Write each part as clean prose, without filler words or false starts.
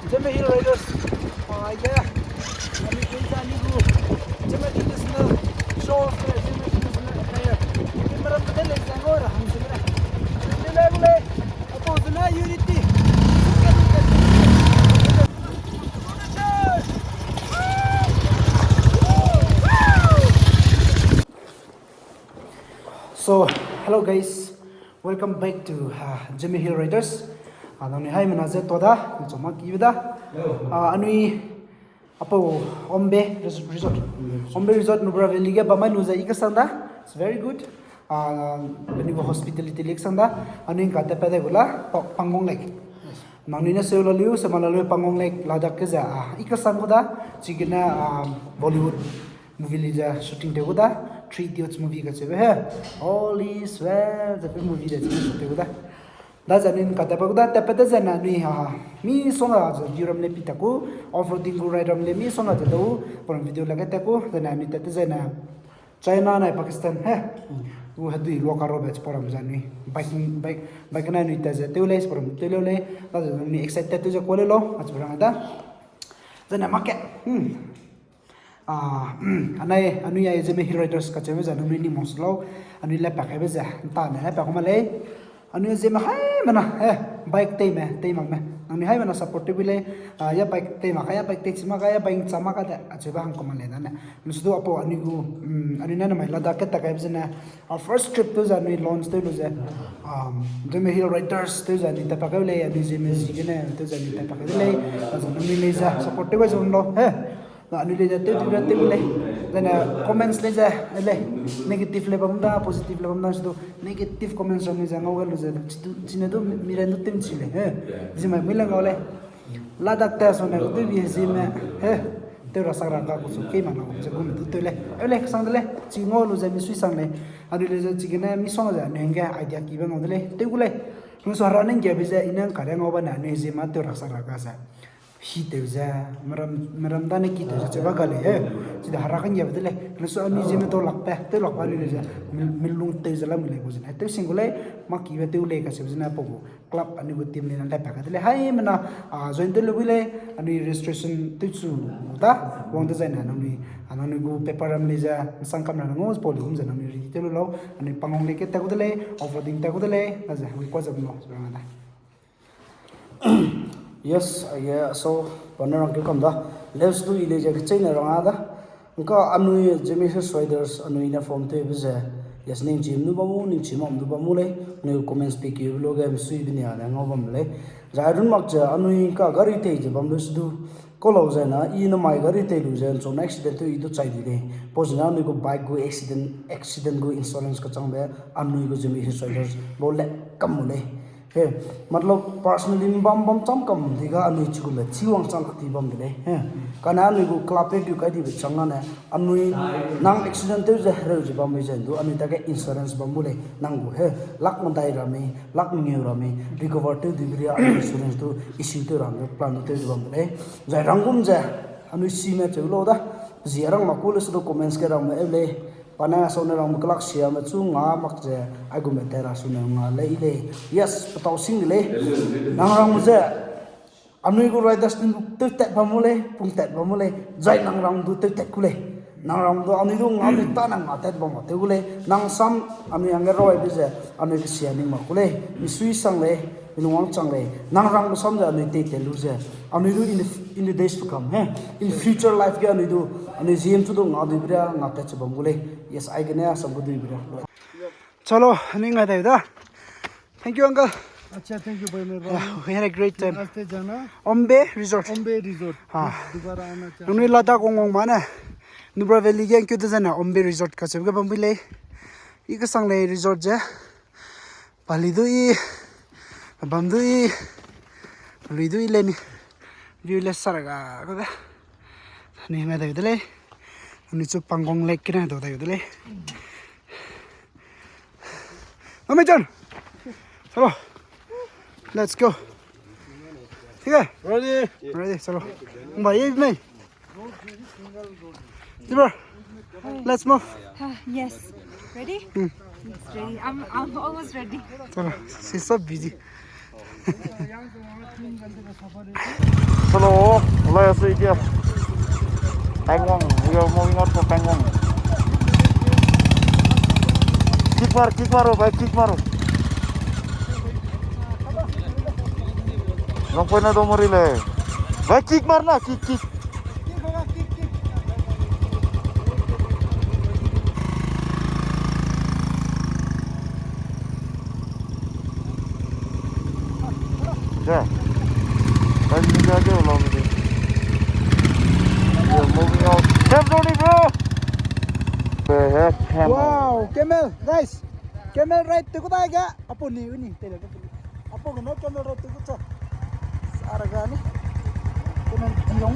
Zeme Hill Riders. Idea. Kami kita ni guru. Zeme Hill is na show. Zeme Hill is na kaya. Ini meram betul lagi sangat orang sebenarnya. Ini lagi apa sebenarnya unity. So, hello guys, welcome back to Zeme Hill Riders. Anong hai manaje toda, cuma kibida. Anui apa Ombe Resort. Ombe Resort Nubra Valley ke bamai nuza ikasanda. It's very good. Beni go hospitality lake sanda. Anui kata pada gula Pangong Lake. Nangni na seo lalu semalalu Pangong Lake Ladakh ke za. Ikasan goda. Cikina Bollywood movie lija shooting te goda. 3 Idiots movie ka chebe he all is well the movie da chebe te goda da janin kata pa goda tapeta jana ni ha mi songa ja juram le pitaku offroading go rider le mi songa ja do pon video lagata ko jana mi tata jana China na Pakistan he wo hadu lo karo batch poram jani bike na ni ta ja te le poram te le da ni excited te ja ko le lo ach branga da jana make anai anu ya Zeme Hill Riders ka cheme janu ni moslo anu la pakai beza ta na pa ko male anu Zeme hai mana bike te mak me anu hai mana supportable ya bike te mak ya bike te chima ka ya bike chama ka ache ba ko male na musu apo anu gu anu na mai Ladakh ta ka beza our first trip to janu launch te lo je Zeme Hill Riders te janu ta pa ka le anu Zeme zigene te janu ta pa ka le janu ni le ja supportable jonu lo na anu le jate tu le dana comments le ja le negative le bamda positive le bamda so negative comments on ja ngawel je chine do miran do tem chile jima mila ngawle Ladakh ta so na do bi jima te rasara ka ko so ke mana je gum do te le sang le chi ngolu je mi sui sang le anu le ja chigena mi song ja nenga idea ki ba ngawle te gule nu so raning ge bi ja inang kare ngawa na ne jima te rasara ka sa hi te ja maram da ne ki te ja ba gale chi da harakan ya bedele so ani jime to lakpa te lakpa ni ja milung te ja la mile ko jina te singule ma ki be te ule ka se jina po club ani go team ne na la pa ka dele hai mana join te lubile ani registration te chu da wong de zaina ni anani go paper am le ja sangkam na ngos poli hum jana mi ri te lo ani Pangong Lake te ko dele offroading te ko dele na ja ko jab no na Yes, yeah, so panarang ke kamda let's do ile ja chaina ranga da ka anu Zeme Hill Riders anu ina form te bize yes ning jim nu bamu ning chimam nu bamu le nu comments pick you log am sui binya na ngawam le jairun mak ja anu ka gari te je bam lu du ko lo ja na I na mai gari te lu ja so accident i do chai di pozna nu go bike go accident go insurance ka chang be anu go Zeme Hill Riders bole kam le मतलब personally बम चम कम दिगा अनु चिगुले चिवंग चंग खति बम दले kana anu go klape du ka di changa na anu nang accident te je hero je bam je do anu ta ke insurance bam bule nang go he lak mon dai rame lak ni rame recover te di bria insurance to issue te rame plan te bam dele ja rangum ja anu si me te lo da zirang makul so comments ke ram ele pana so na ram klak sia ma chu nga mak je agum te ra su na nga le ile yes pataw sing le nang ram je anu go riders tin te te pamule pung te pamule jai nang ram du te te kule nang ram do anu do nga mi ta nang te bom te kule nang sam anu yang roi bi je anu ke sia ni ma kule mi sui sang le in wang chang le nang ram sam ja anu te te lu je anu do in the days to come in future life ga anu do anu gm to do nga du bra nga te bom kule yes I gonna some good bra chalo ani ngai dai da thank you uncle अच्छा thank you very much we had a great time आस्ते जाना Ombe Resort हाँ दोबारा आना चाहिए anu Ladakh ongong mana Nubra Valley ge kyu de jana Ombe Resort ka chebe bam bile I ka sang le resort ja pali du I bam du I lui du I le ni view le saraga ko da ni ngai dai dele ani chu Pangong Lake kina do dai dele Mami John chalo let's go ठीक है ready चलो भाई ये नहीं Nubra let's move Yes. Ready? Yes, ready. I'm almost ready. चलो she's so busy Hello, let's see here. Pangong, we are moving out for Pangong. Kick maro, bhai, kick maro. Nong poi na do mari le. Bhai, kick marna, kick. Yeah. Let's go along with it. We are moving out. Camel, bro. We have camel. Wow, camel, guys. Camel ride tu kuda ga? Apa ni ini? Tele apa ni? Apa guna camel ride tu kuda? Araga ni. Camel jiong.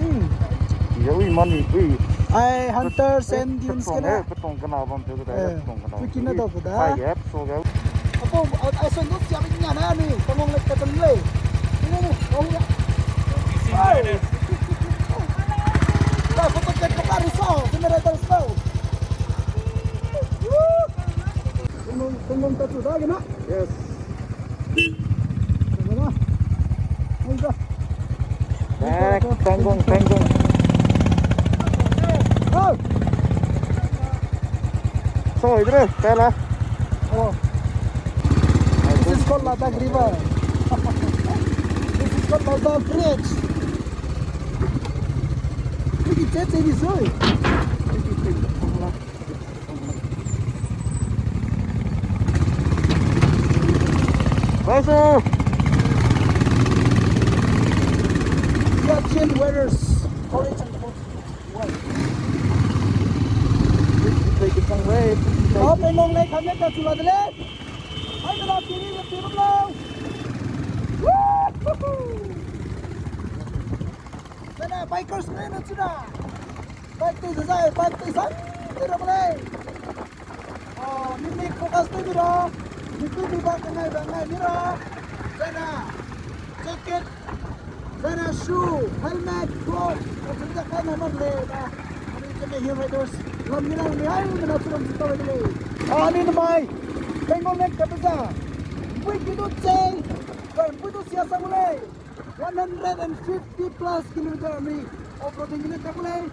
Yeah, we money, we. I hunters and dunes Kena. kena. Petong kena abang tu kita. Petong kena. Bikin ada kuda. Yep, so go. Apa? I saw tu siapa ni ada ni? Pangong Lake kata ni. Ini ni. Oh ya. Dah foto ket ke risau. Zeme Riders tau. Pangong tu dah gina. Yes. Mana? Ayo. Back, Pangong. Oh. So, idhar pehla. Oh. This is called Ladakh River. This is called Ladakh Bridge. Look at that, it is right. Bye, sir. We got chill weathers. Orange and white. Take it some way. Oh, Pangong Lake, kami dah sudah dulu. Ay, dah pilih belum? Woo! Sana bikers na sudah. Bike tu saya, bike tu sana. Tidak boleh. Oh, ini fokus tu biro. Itu di bangkai biro. Sana jacket, sana shoe, helmet, glove. Kita kan nama leh. Zeme Hill Riders. Lam minang ni ay menaturan kita lagi. Ah, ni namai. Pangong Lake kapsa. We do say, we do siasa mulai. 150 plus kilometer ni off-roading ni tak mulai.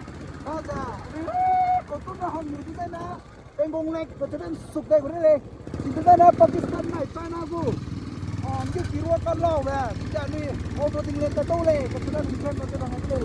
Aja. Kau tu dah hong ni sana. Pangong Lake kau tu sukai kau ni. Kita sana Pakistan ni, China tu. Ni kira kalau ya. Kita ni off-roading ni tak tahu leh. Kau tu dah bukan kau tu dah ngerti.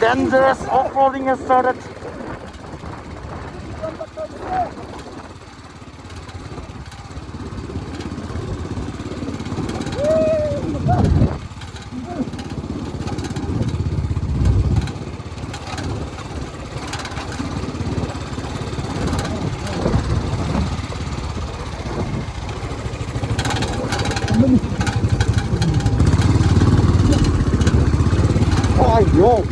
Dangerous off-roading has started. Oh, yo.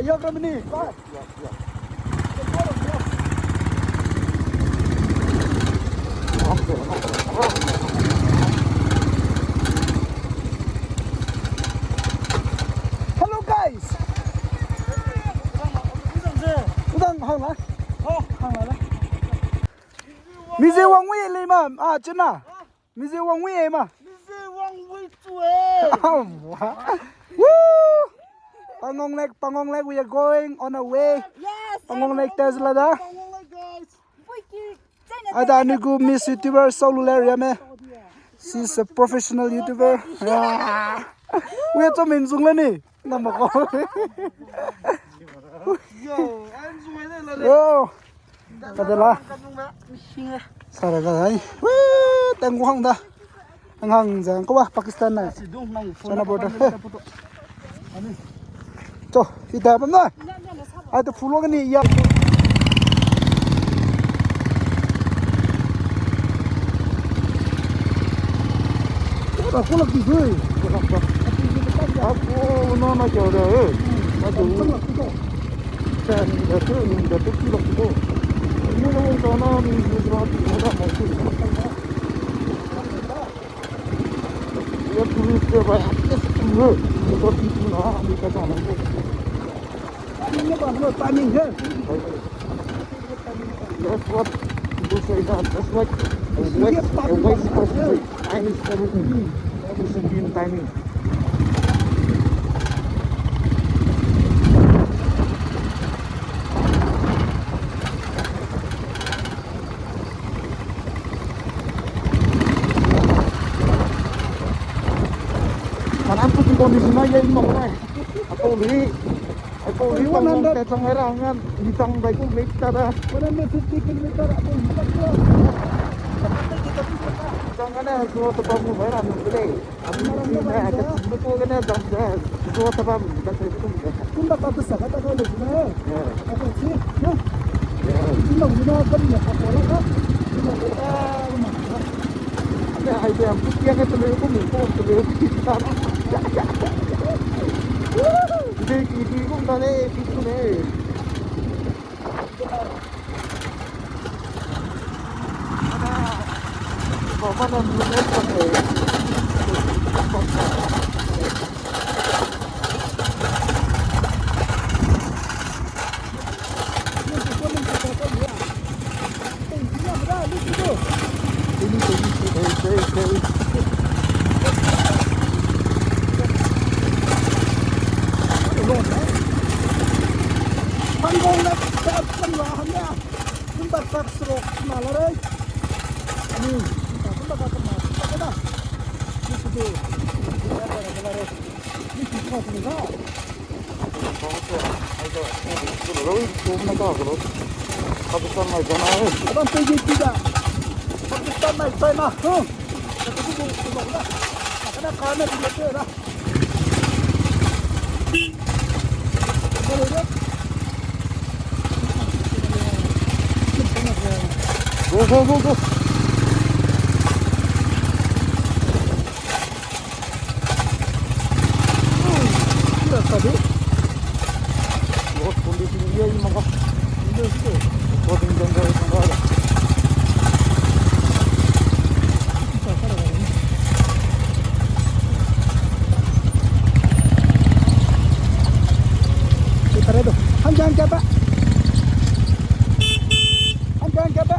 Yo, kami ni. Hello guys. Udang hang lah. Oh, hang lah. Mize wang wei le ma. Ah, cina. Mize wang wei ma. Woo! Pangong Lake, we are going on our way. Yes. Pangong Lake Tesla da. Wiki. Ada ni gu Miss YouTuber solo area me. She's a professional YouTuber. Yeah. We are some in Zunglani. Number call. Oh. Kadala. Saraga ay. Wee, tangguhang da. Ang hang ko ba Pakistan na. Sana border. 저, 이따 밤나. 아, 또 불러가니 야. 나 콜라기 그. Aku nama jauh. Maju. Dan itu kilo itu. Ini orang sana di Gujarat ada masuk. Ya turis dia banyak sekali. Untuk itu nah kita sana. Ini bagus timing he. That's what you say that. That's what a white person say. Time is everything. Everything in timing. Aku di kondisi mana ini mau naik? Aku li tanggung tetang erangan di tanggung baikku naik tada. 150 km apa ini? Jangan semua tempat merah nanti. Aku ni ada betul kena jangan semua tempat kita itu. Tunda kata saya kata kau ni. Apa sih? Ya. Tunda guna kan ya apa lah? Ada idea yang putih yang terlalu mumpung terlalu kita. Ini pun dah ni, itu ni. Bapak nak buat apa ni? Pangong Lake sa panlahan niya. Punta sa stroke malaray. Ano? Punta ka na. Punta na. Dito. Malaray. Dito ka na. Pakistan mai jana hai. Abang pergi tidak. Pakistan mai China. Kita tunggu lah. Karena kamera dia dah. Boleh. Go. Sudah tadi. Kondisi dia ini maka. Buat jangka ada. Kita redo. Hanjang siapa? Hanjang siapa?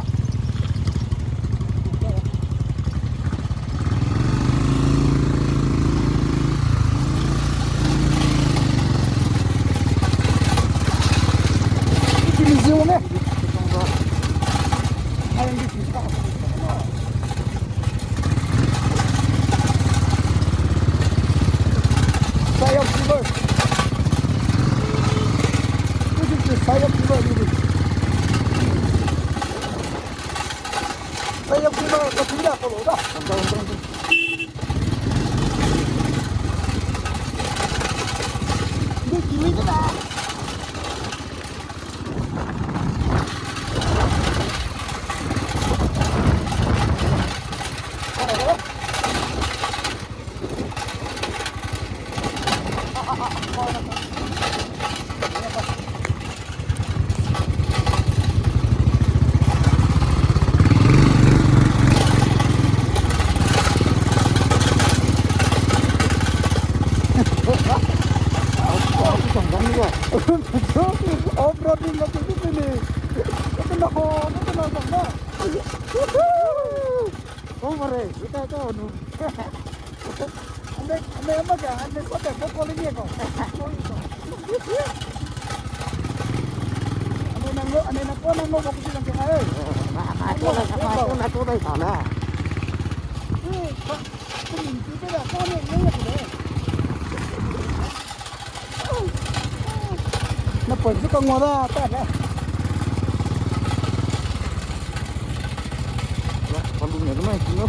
Off-roading na ito ini. Ito na ko. Oh mare, kita tu anu. Anda apa ya? Anda kota pokok ini kok. Anda nak fokus lang kaya. Aku dah sana. nó ปิดcái con ngồi đó ta nè 발로 내려놔 있군요.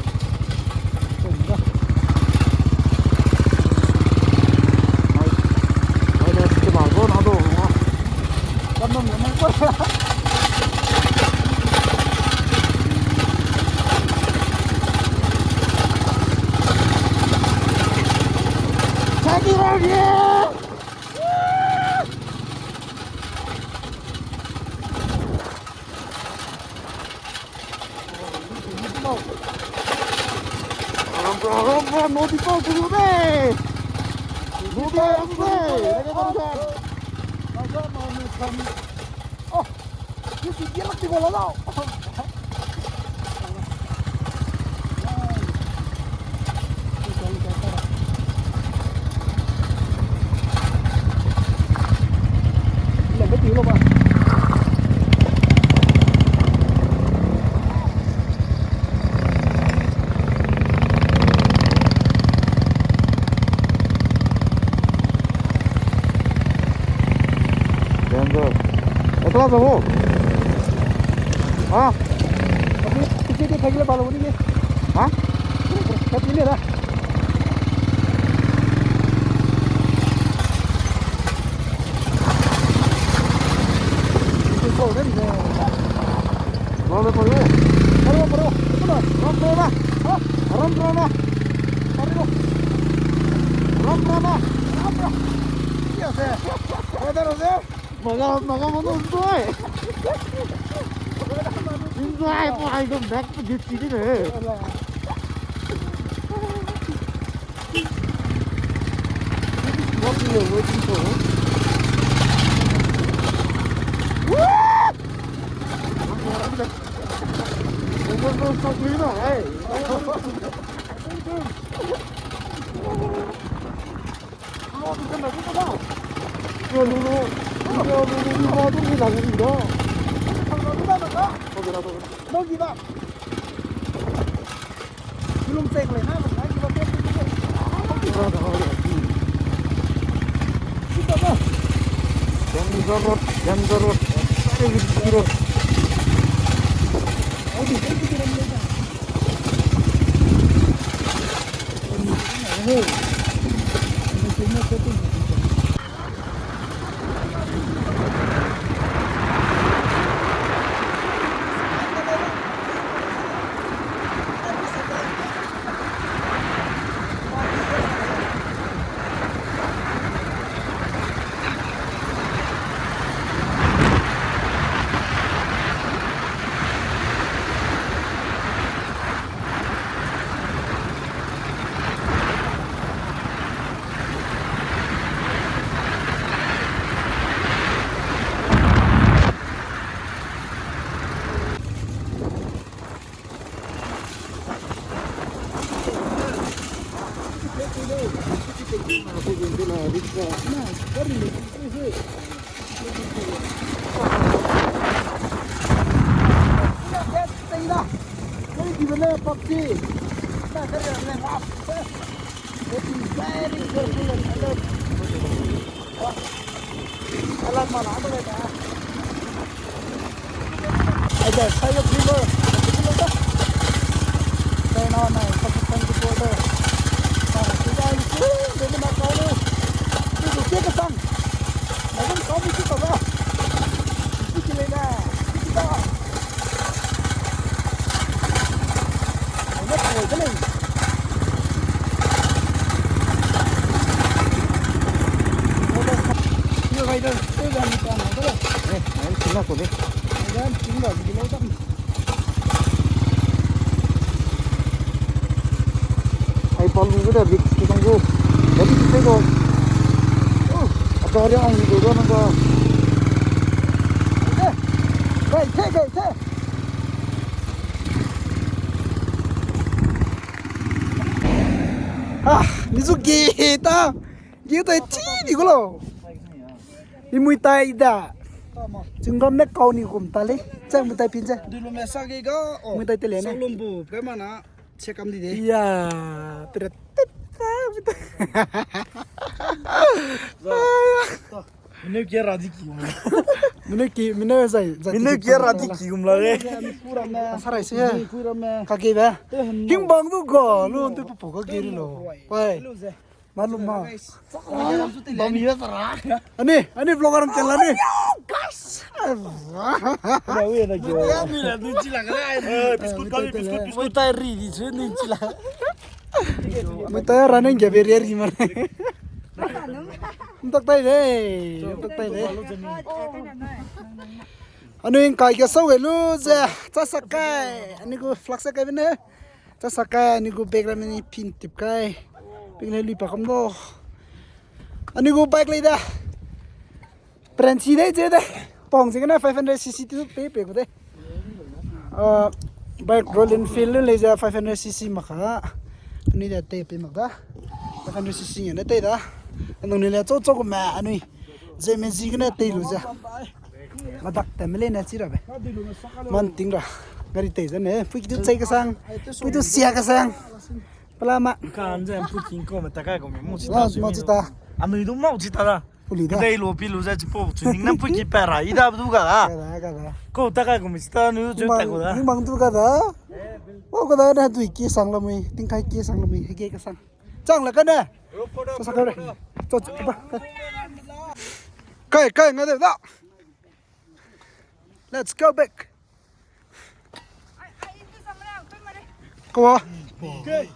아이 내가 진짜 말고 나도 con nó mới quá 자기를 위해 알았어 어디 또 그러네 누가 없어 내가 가자 cái gì kia nó tiêu nó đâu là cái tiêu luôn à 어디 가자고? 아? cái gì thay cái bao lâu đi 아? cái gì nữa 너네 빨리 바로 바로 럼 들어봐 럼 들어봐 럼 들어봐 뭐가 먹는 거야 인도에 뭐 이거 맥주 뒤지네 뭐지요 왜 진짜 이거 또 보이나 đâu gì vậy cứ lung tê này nó mình nói gì vậy 연거로 길어 어디 어디 그런 데가 Ada saya river. Saya nawan naik pakai di border. Nah, kita itu dari mana ni? Itu kita sang. Namun kami itu apa? Itu lena. Kita. Ada apa ni? Hill Riders, itu dah ni kan, betul? 아니 끝났어 네 Dan tinggal di lautan. 아이 발로 그래 믹스 정도 여기 빼고 아까 어려운 거 그러는 거 Đây, thế. Nisu kita. Kita chi di ko. Ni mui tai da. Jingrom ne kau ni kum ta le. Chang mui tai pin cha. Dulu mesa ke ga Mui tai te le ne. Solombu ke mana check am di de. Ya, tidak. Minne kya radi ki gumla. Minne zai. Minne kya radi ki gumla re. Pura me. Sarai se. Pura me. Ka ge ba. King bang du go lu te pu ka ge ri lo. Pai. Malum ma. Bam ya tara. Ani vlogger am challa ni. Guys. Rawi na kyo. Ya ni la du chila kala. Biscuit kali biscuit. Moi tai ri di se ni chila. Moi tai running ge ver ri mar. Tak tai de. Tak tai de. Anu ing kai ke sau lu za. Cha sakai. Ani ko flax sakai bene. Cha sakai ani ko bag ram ni pin tip kai. Pingle lui pa kam do. Ani ko bike le da. Prensi de je de. Pong sing na 500cc tu pe pe ko de. Bike Royal Enfield le ja 500cc maka. Ani da te pe maka. 500cc ne te da. Anong nila cho ko ma anui. Zeme zigna te lu ja. Ladakh temle na chira be. Man ting ra. Gari te ja ne. Pui tu chai ka sang. Pui tu sia ka sang. Palama. Kan ja putin ko mata ka ko mo si Mo ta. chita. Ami du mo si ta da. Puli da. Dei lo pi lu ja chi po chuning nam pu ki para ida du ga da. Kada. Ko ta ka ko mi sta nu ju ta ko da. Ni mang tu kada. O kada na tu ki sang la mai. Ting kai ki sang la mai. He ka sang. Chang la ka ne. Sa ka re. Cho ba. Kai nga de da. Let's go back. Go. Okay.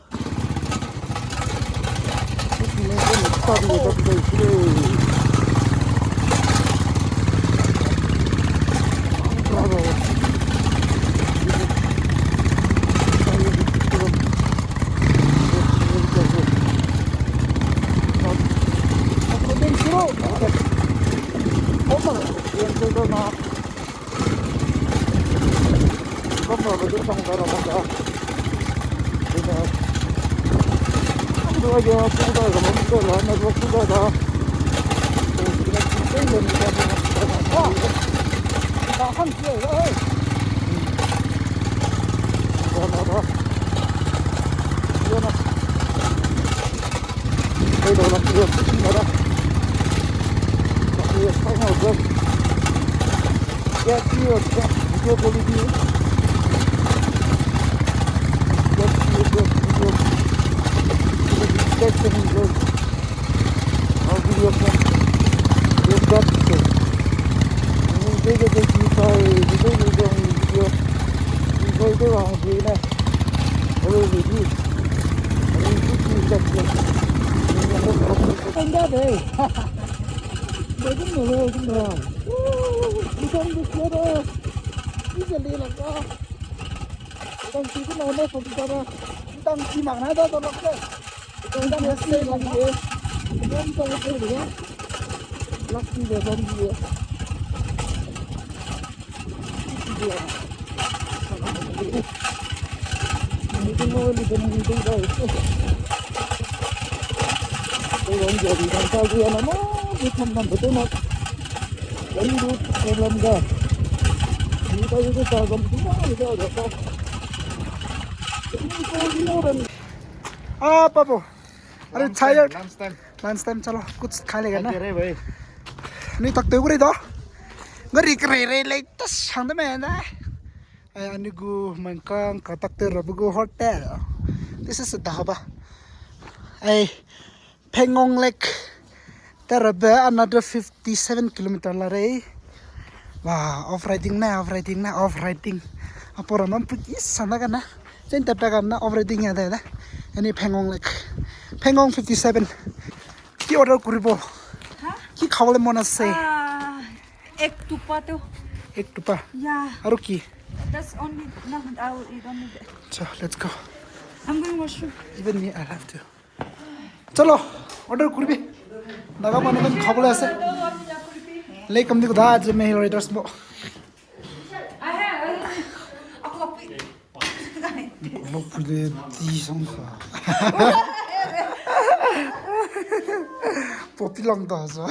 पापो अरे tired lunch time चलो कुछ खा लेगा ना नहीं तक तो उरे दो गरी करे रे ले तस सांद में ना अनि गु मंका का तक तो रब गु hotel this is the haba ai Pangong Lake there another 57 kilometer la re wow off riding apora mam putih sana kana centa pegana off riding ya da ani Pangong Lake Pangong 57 ki order kuribo ki khawale mona se Ek tupa to. ek tupa Yeah. aru ki That's only no. I will eat only that. so let's go I'm going washroom. even me I have to chalo order kuribi daga mane kan khawale ase lake am diko da Zeme Hill Riders mo I have. Aku api. lo pule di song kha popi lang da so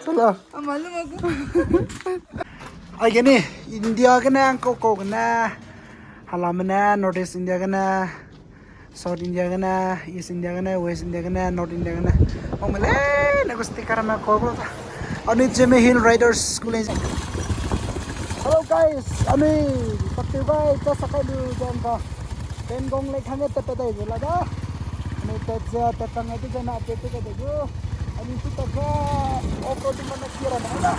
chalo Malu aku. ai cái này India cái này có cái này halam cái này North East India cái này South India cái này East India cái này West India cái này North India cái này ông mới lấy nó có sticker mà có rồi anh ấy Zeme Hill Riders school này hello guys anh ấy bắt đầu vai cho sắc cái đường jam ka Pangong Lake hang tết đây rồi là đó anh ấy tết ra tết tăng cái cái nào tết cái đó anh ấy tụt ra off-road di mana kira ada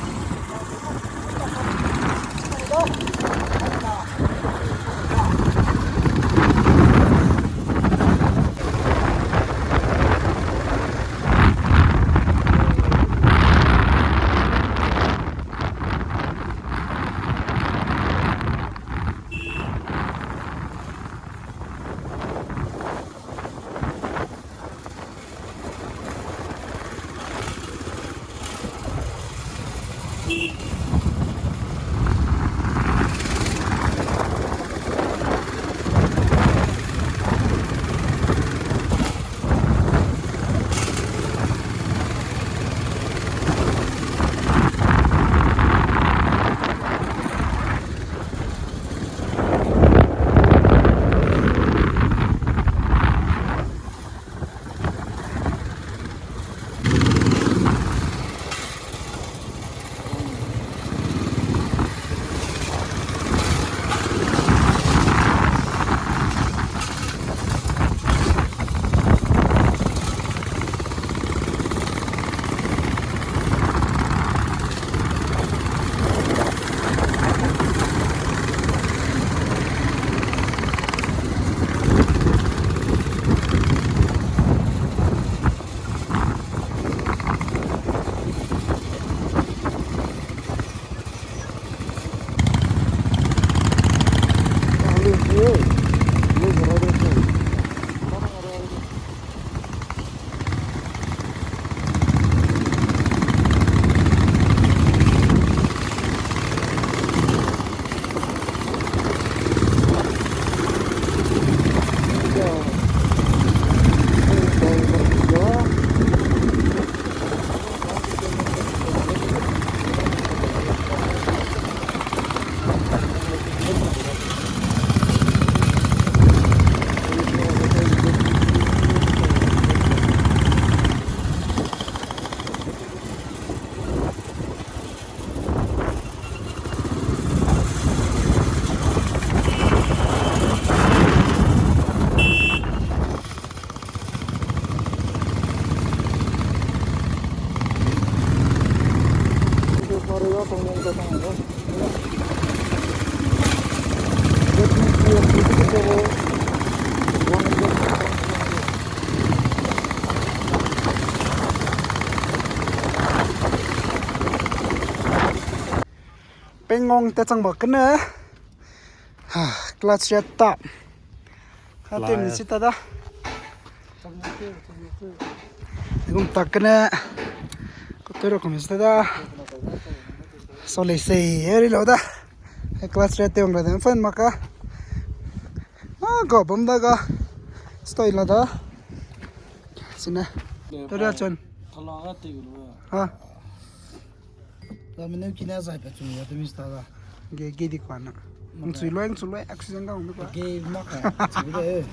Pangong te chang ba kana ha clutch ya ta ha te mi sita da gum ta kana ko te ro ko mi sita da so le sei eri lo da clutch ya te ong da fan maka go bom da ga stoi la da sina to da chon Thalaga te gulu ha la mene kina zai pa chu ya te mi sta da ge di kwana ang suloi oxygen ga umi kwa ge ma ka chi de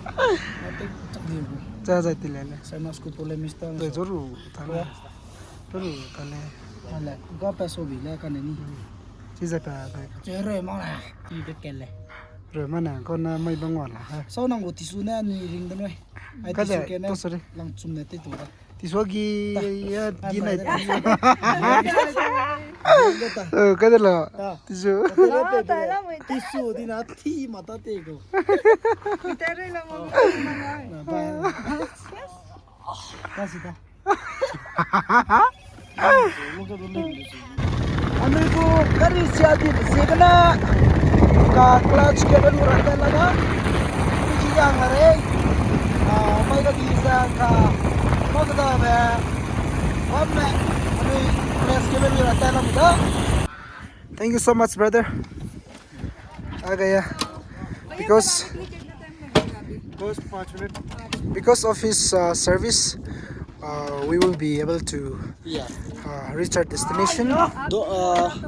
ate chak di bu cha za ti le le sa mas ko pole mi sta de zoru thana zoru tale ala ga pa so bi la ka ne ni chi za ta che re ma la ti de ke le rồi mà nè con mây băng ngọt là ha sau nang go ti su na ni ring da noi ai cái ti su này ke na tôi sorry lang chum ne te tu da thì số ghi ghi này ta cái đó là thì số ti su di na thi ma ta te go na ba ta si ta anh ấy có cái gì xia thì xia cái na cả clutch cái bên ngoài đây là đó cái gì dạng là đấy mấy cái gì ra cả có cái đó về hôm nay anh ấy clutch cái bên ngoài đây là đó thank you so much brother because of his service we will be able to reach our destination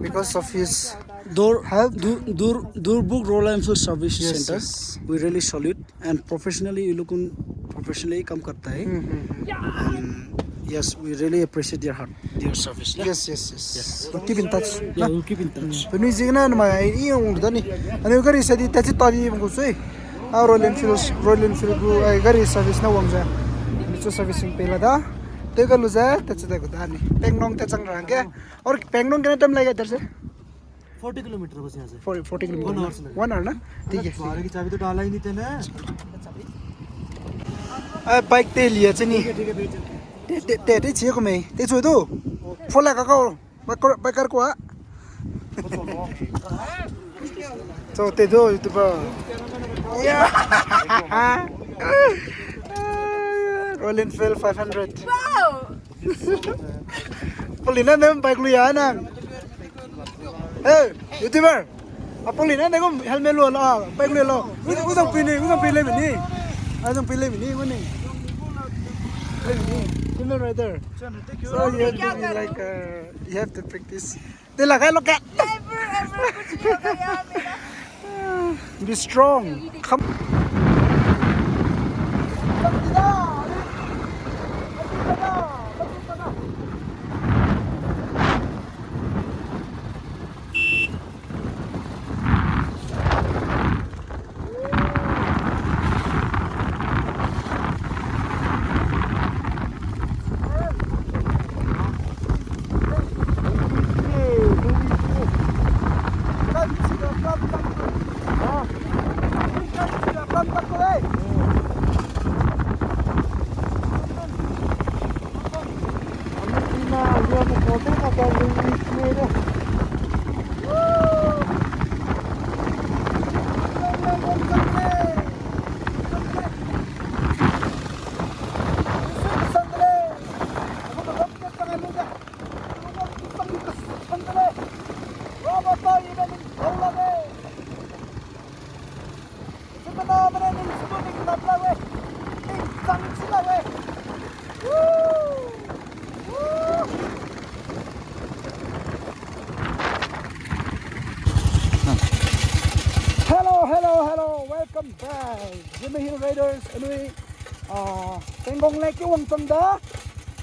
because of his Durbuk Royal Enfield Service Yes, Center. yes. We really salute and professionally you look professionally come करता है. And yes, we really appreciate their service. Yes, yes, yes. We'll keep in touch. Yeah, we'll keep in touch. But we see na my yung dani. Ano gari sa dito si tani mo gusto eh. Royal Enfield go gari service na wangja. Ito servicing pela da. Teka luza, tatsa da dani. Pangong tatsang rangke. Or Pangong कितना time लगेगा इधर से? 40 kilometre बस यहाँ से 40 kilometre. 1 hour ना? ठीक है. गाड़ी की चाबी तो डाला ही नहीं थे ना बाइक ते लिया चाहिँ ते छिएको मै ते छु दु फोला का बाइकर को आ so ते दो YouTuber Royal Enfield 500 Wow! Polina nem baik lu ya nang hey YouTuber Polina nem kom helmet lu lo baik lu lo usang pilih ni Asam pilih ni mana pilih right there so you have to be like you have to practice they lagai lo kat Ever कुछ नहीं होगा यार मेरा be strong come Hello, welcome back. Zeme Hill Riders, anyway, Pangong Lake yung wang da.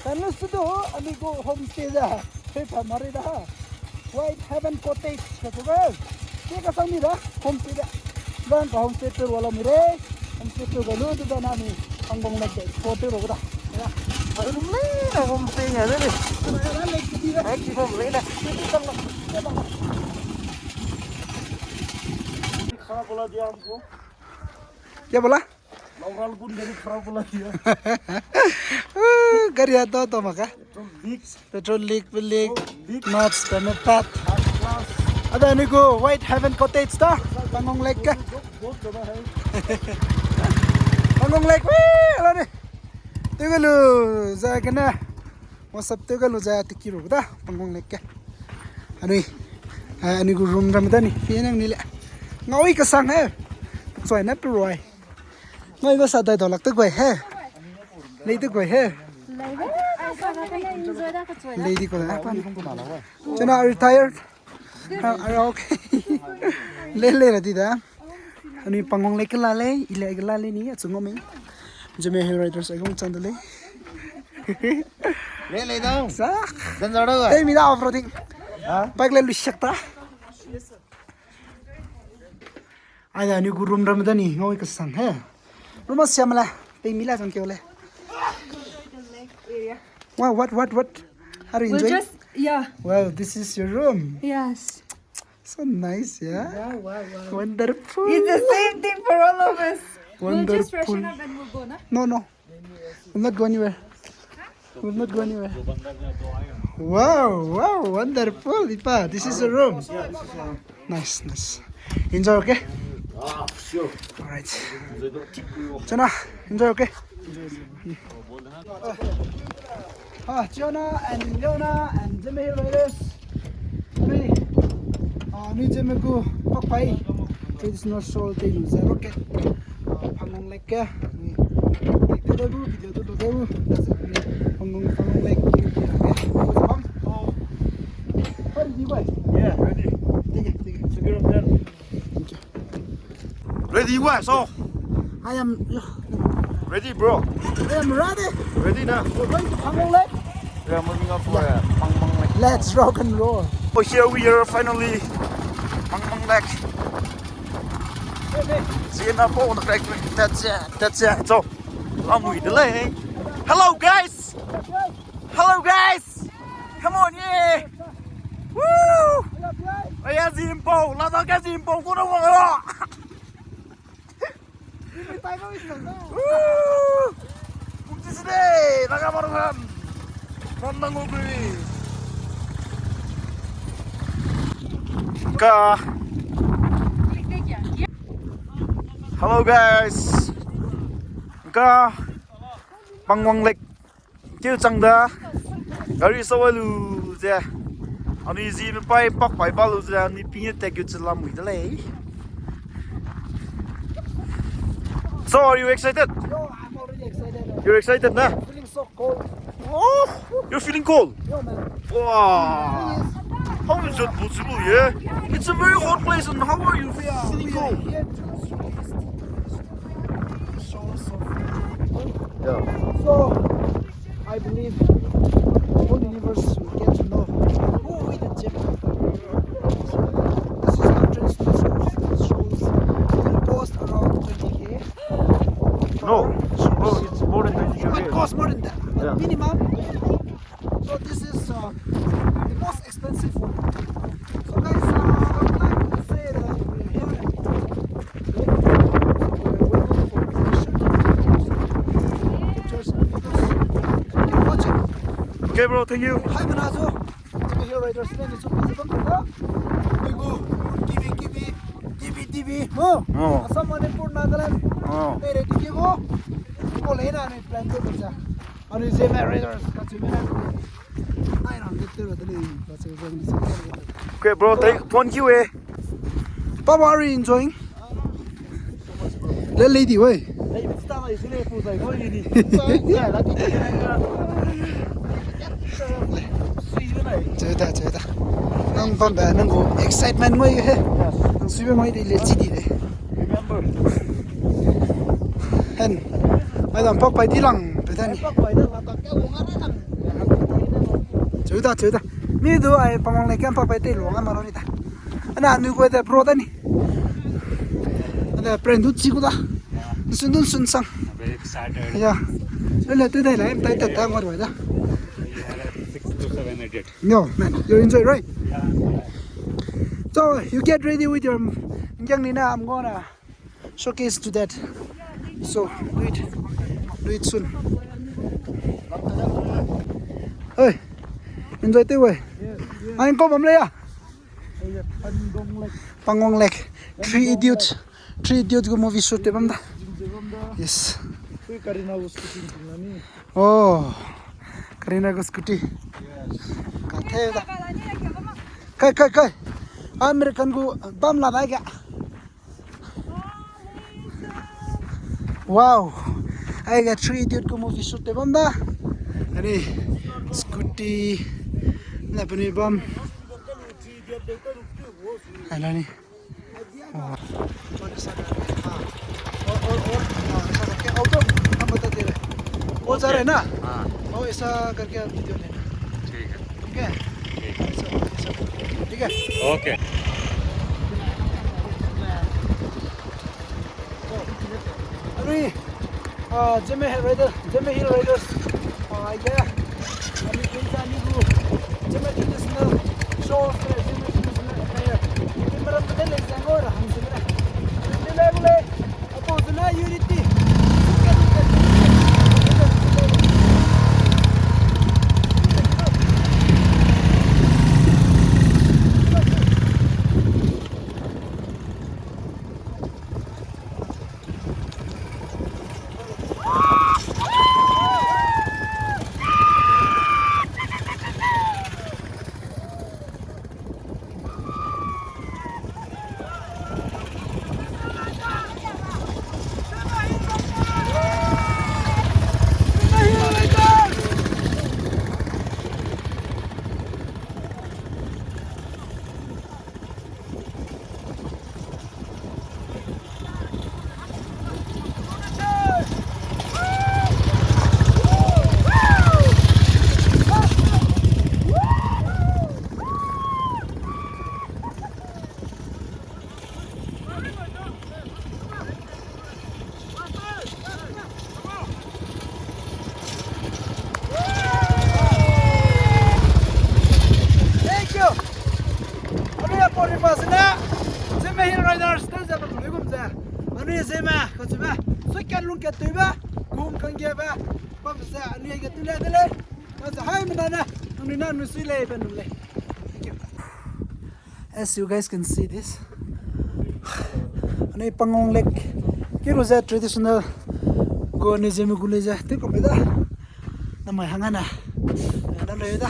Tanlo sudo, amigo homestay da. Pepa mari da. White Heaven Cottage, katugal. Kaya kasang ni da, homestay da. Dan ka homestay tour wala mire. Homestay tour galu do da nami Pangong Lake photo ro da. Ya. Ano na homestay nga dali. Ano lake di da. Ay, homestay da. खराब बोला दिया हमको क्या बोला लौराल गुन गरी खराब बोला दिया गरी तो मका पेट्रोल लीक नट्स तने पैट अदा निको व्हाइट हेवन कॉटेज ता Pangong Lake का बहुत ज्यादा है Pangong Lake वे अरे तेगलु जा केना म सब तेगलु जा तिकिरो दा Pangong Lake का अनि को रूम रमा त नि पेनङ निले ngoi ka sang he soi na proi ngoi ba sa dai dolak te goi he lei te goi he lady ko na pan chana retired are okay le ra di da ani Pangong Lake la le ile la le ni chungo me Zeme Hill Riders agong chandale ले जाऊं sa दिन जड़ोगा ei mi da offroading bike le lu shakta ada ni gurum ramadani ngoi ka sang he ruma siamla pe mila jang keole wow what how do you enjoy yeah. wow this is your room Yes. so nice yeah wow wonderful It's the same thing for all of us. We'll just Wonderful. freshen up and we'll go, na? no we'll not go anywhere we'll not go anywhere wow wonderful Ipa this is your room nice enjoy okay sure all right Jonah enjoy okay Jonah and Leona and Zeme Hill Riders ni Zeme ko pakpai traditional soul te lu za rocket Pangong Lake ka ni video to do Pangong Lake ki okay Pam oh ready boy yeah ready ठीक है ready quá so I am ready bro ready. ready now We're going to Pangong Lake. we are moving up for Pangong Lake. Let's rock and roll. Oh, here we are finally Pangong Lake. Zeme po on the lake. That's it. So I'm with the lake. Hello guys. Come on, yeah. Woo. Aya Zeme po. Ladakh ka Zeme po. Kuno mo nga. Woo. Bukti today. Nakamaruhan. Pangong Lake. Ka. Hello guys. Ka Pangong Lake. Kêu chang da. Gari sawalu je. Ani Zeme pai pak pai balu je ani pinye tek yu chlam wi dale. So are you excited? Yo, I'm already excited. You're excited na? Feeling so cold. Oh, you're feeling cold. Yo, man. Wow. How is that possible, yeah? It's a very hot place and how are you feeling cold? Here to show us off. Yeah. So, I believe the whole universe will get to know who we the Zeme. This is entrance to the shows. It will cost around 20K. No, it's more than 20 It costs more than that. But Yeah. minimum. So this is the most expensive one. So guys, I would like to say that we're here. We're waiting for pictures and videos. Keep watching. Okay, bro, thank you. Hi, Manazo. Zeme Hill Riders. Name is TV. Oh. Assam, Manipur, Nagaland. Oh. Mere TV ko. Ko lena ni plan ko sa. Ano Zeme Riders kasi mena. Ay no, dito dali. Kasi Okay, bro, thank you, eh. Papa, are you enjoying? Le lady way. Cerita. Nang pamba nang go excitement mo he. Nang suwe mo di le chidi le. Remember. Hen. Ai dam pak pai di lang petani. Cerita. Mi do ai Pangong Lake pak pai te lo nga maro ni ta. Ana nu ko te pro ta ni. Ana prendu chi ko da. Sun sang. Very excited. Yeah. Le te dai la em tai ta ngor wa da. 6 to 7 I did. No, man, you enjoy, right? So you get ready with your young Nina. I'm gonna showcase to that. So do it soon. Hey, enjoy the way. I'm going to Pangong Lake. Three idiots go movie shoot. Yes. Oh, Karina go scooty. Kai. American go bam la dai. Wow. I got 3 idiot go movie shoot bam da. Ani scooty na pani bam. Ani. Auto हम बता दे रहे वो जा रहे ना वो ऐसा करके आप वीडियो लेना ठीक है ठीक है Okay. अरे Zeme Hill Riders I गया अभी किंचा निकू Zeme Hill ना शो Zeme Hill ना ये मेरा पता नहीं जाएगा और हम से मेरा ले अब उतना unity cái túi ba cùng con kia ba bắp sẽ anh ấy cái túi lên đây lên nó sẽ hai mình nè nó suy lên bên này as you guys can see this anh ấy Pangong Lake cái rồi ra traditional go anh Zeme gule ra tiếp còn bây giờ nằm ngoài hàng ăn à nó lấy ra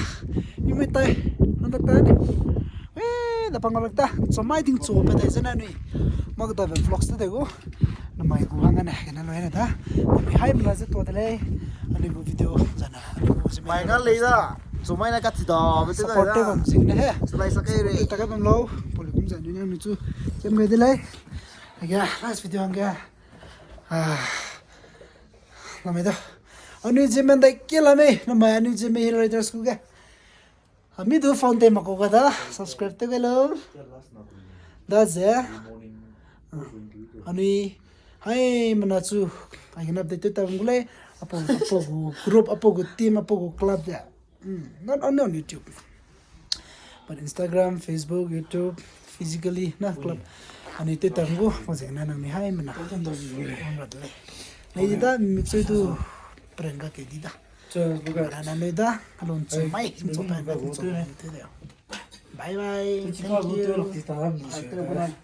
nhưng mà tay nó đặt tay da Pangong Lake ta so mai ting cho pe dai zana ni mag da vlogs ta dego na mai ku hanga na kana lo ena ta mi hai mla ze to dale ani bu video zana ani bu se Mày ngắt lấy ra. Số mày là cắt thịt đỏ với thế này support te ra. bam sing na he Số này sao cái đấy? ta ka bam lo poli kum zan ni mi chu kem ge dile aga last video anga na me da ani Zeme dai kela me na mai ani Zeme Hill Riders ku ga ami do phone te mako ga da subscribe te gelo da ze ani hai mana chu ai na update ta ngule apo group apo team apo club da not only on YouTube but Instagram, Facebook, YouTube, physically na club ani te tango maze na nang ni hai mana nei da mixoi tu prenga ke di da na nei da alon chu mai chu pa na chu te bye bye thank you